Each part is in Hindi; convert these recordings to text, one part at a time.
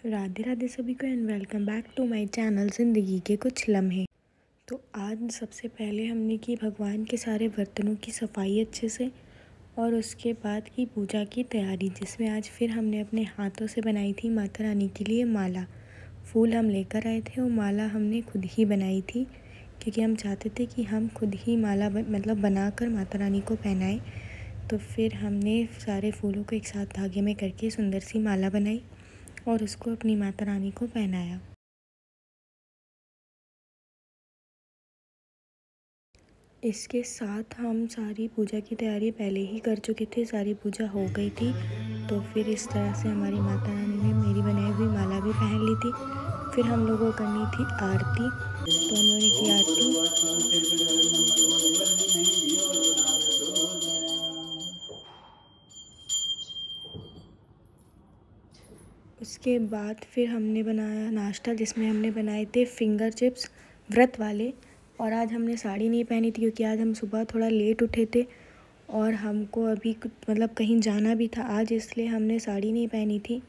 राधे राधे सभी को and welcome back to my channel ज़िंदगी के कुछ लम्हे। तो आज सबसे पहले हमने की भगवान के सारे बर्तनों की सफाई अच्छे से और उसके बाद की पूजा की तैयारी, जिसमें आज फिर हमने अपने हाथों से बनाई थी माता रानी के लिए माला। फूल हम लेकर आए थे और माला हमने खुद ही बनाई थी, क्योंकि हम चाहते थे कि हम खुद ही माला बनाकर माता रानी को पहनाएं। तो फिर हमने सारे फूलों को एक साथ धागे में करके सुंदर सी माला बनाई और उसको अपनी माता रानी को पहनाया। इसके साथ हम सारी पूजा की तैयारी पहले ही कर चुके थे, सारी पूजा हो गई थी। तो फिर इस तरह से हमारी माता रानी ने मेरी बनाई हुई माला भी पहन ली थी। फिर हम लोगों को करनी थी आरती, तो हम लोगों ने की आरती। उसके बाद फिर हमने बनाया नाश्ता, जिसमें हमने बनाए थे फिंगर चिप्स व्रत वाले। और आज हमने साड़ी नहीं पहनी थी, क्योंकि आज हम सुबह थोड़ा लेट उठे थे और हमको अभी कहीं जाना भी था आज, इसलिए हमने साड़ी नहीं पहनी थी।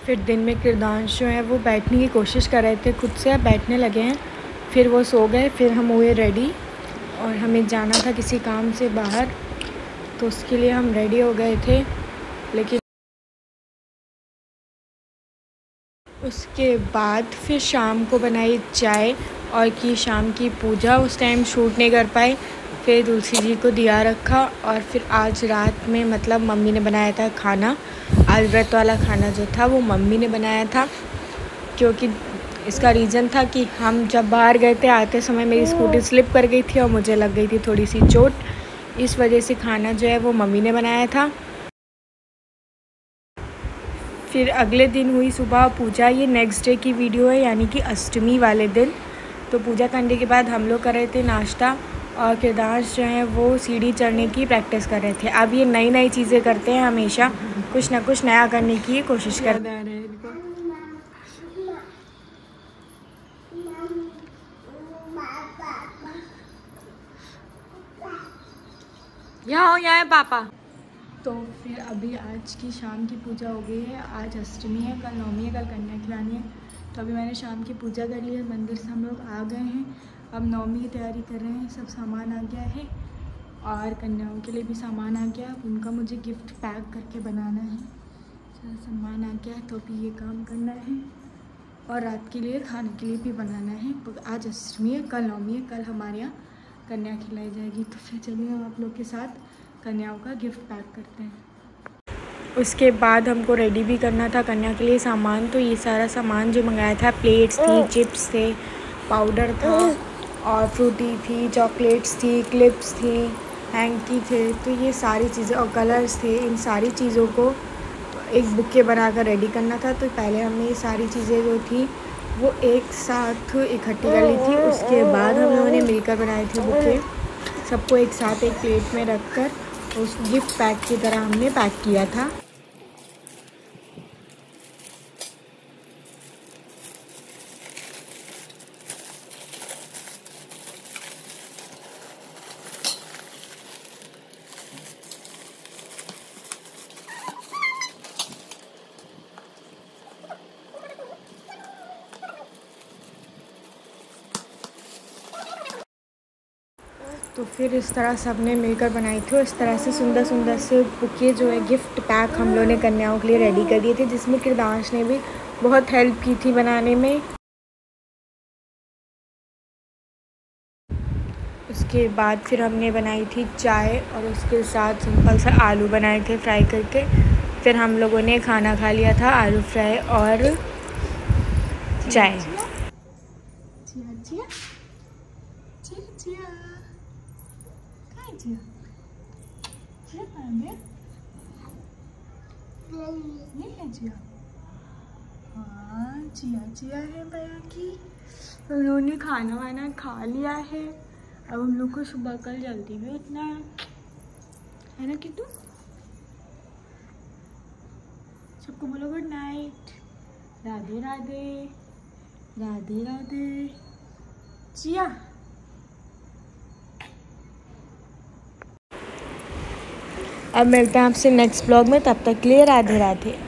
फिर दिन में किरदांश जो है वो बैठने की कोशिश कर रहे थे, खुद से अब बैठने लगे हैं। फिर वो सो गए। फिर हम हुए रेडी और हमें जाना था किसी काम से बाहर, तो उसके लिए हम रेडी हो गए थे। लेकिन उसके बाद फिर शाम को बनाई चाय और की शाम की पूजा। उस टाइम शूट नहीं कर पाए। फिर तुलसी जी को दिया रखा और फिर आज रात में मम्मी ने बनाया था खाना। आज व्रत वाला खाना जो था वो मम्मी ने बनाया था, क्योंकि इसका रीज़न था कि हम जब बाहर गए थे आते समय मेरी स्कूटी स्लिप कर गई थी और मुझे लग गई थी थोड़ी सी चोट। इस वजह से खाना जो है वो मम्मी ने बनाया था। फिर अगले दिन हुई सुबह पूजा। ये नेक्स्ट डे की वीडियो है, यानी कि अष्टमी वाले दिन। तो पूजा करने के बाद हम लोग कर रहे थे नाश्ता और किरदांश जो है वो सीढ़ी चढ़ने की प्रैक्टिस कर रहे थे। अब ये नई नई चीज़ें करते हैं, हमेशा कुछ ना कुछ नया करने की कोशिश करते हैं। यहाँ है पापा। तो फिर अभी आज की शाम की पूजा हो गई है। आज अष्टमी है, कल नवमी है, कल कन्या खिलानी है। तो अभी मैंने शाम की पूजा कर ली है, मंदिर से हम लोग आ गए हैं। अब नवमी की तैयारी कर रहे हैं। सब सामान आ गया है और कन्याओं के लिए भी सामान आ गया। उनका मुझे गिफ्ट पैक करके बनाना है। सारा सामान आ गया, तो अभी ये काम करना है और रात के लिए खाने के लिए भी बनाना है। आज अष्टमी है, कल नवमी है, कल हमारे यहाँ कन्या खिलाई जाएगी। तो फिर चलिए हम आप लोग के साथ कन्याओं का गिफ्ट पैक करते हैं। उसके बाद हमको रेडी भी करना था कन्या के लिए सामान। तो ये सारा सामान जो मंगाया था, प्लेट्स थी, चिप्स थे, पाउडर था और फ्रूटी थी, चॉकलेट्स थी, क्लिप्स थी, हैंकी थे। तो ये सारी चीज़ें और कलर्स थे। इन सारी चीज़ों को एक बुके बनाकर रेडी करना था। तो पहले हमने ये सारी चीज़ें जो थी वो एक साथ इकट्ठी कर ली थी। उसके बाद हम लोगों ने मिलकर बनाए थे बुके। सबको एक साथ एक प्लेट में रखकर उस गिफ्ट पैक की तरह हमने पैक किया था। तो फिर इस तरह सबने मिलकर बनाई थी और इस तरह से सुंदर सुंदर से बुके जो है गिफ्ट पैक हम लोगों ने कन्याओं के लिए रेडी कर दिए थे, जिसमें किरदांश ने भी बहुत हेल्प की थी बनाने में। उसके बाद फिर हमने बनाई थी चाय और उसके साथ सिंपल सा आलू बनाए थे फ्राई करके। फिर हम लोगों ने खाना खा लिया था, आलू फ्राई और चाय। हाँ, चिया है भैया की। उन्होंने खाना वाना खा लिया है। अब हम लोग को सुबह कल जल्दी भी उठना है ना किट्टू। सबको बोलो good night, Radhe Radhe, Radhe Radhe. Chia अब मिलते हैं आपसे नेक्स्ट ब्लॉग में, तब तक के लिए राधे राधे।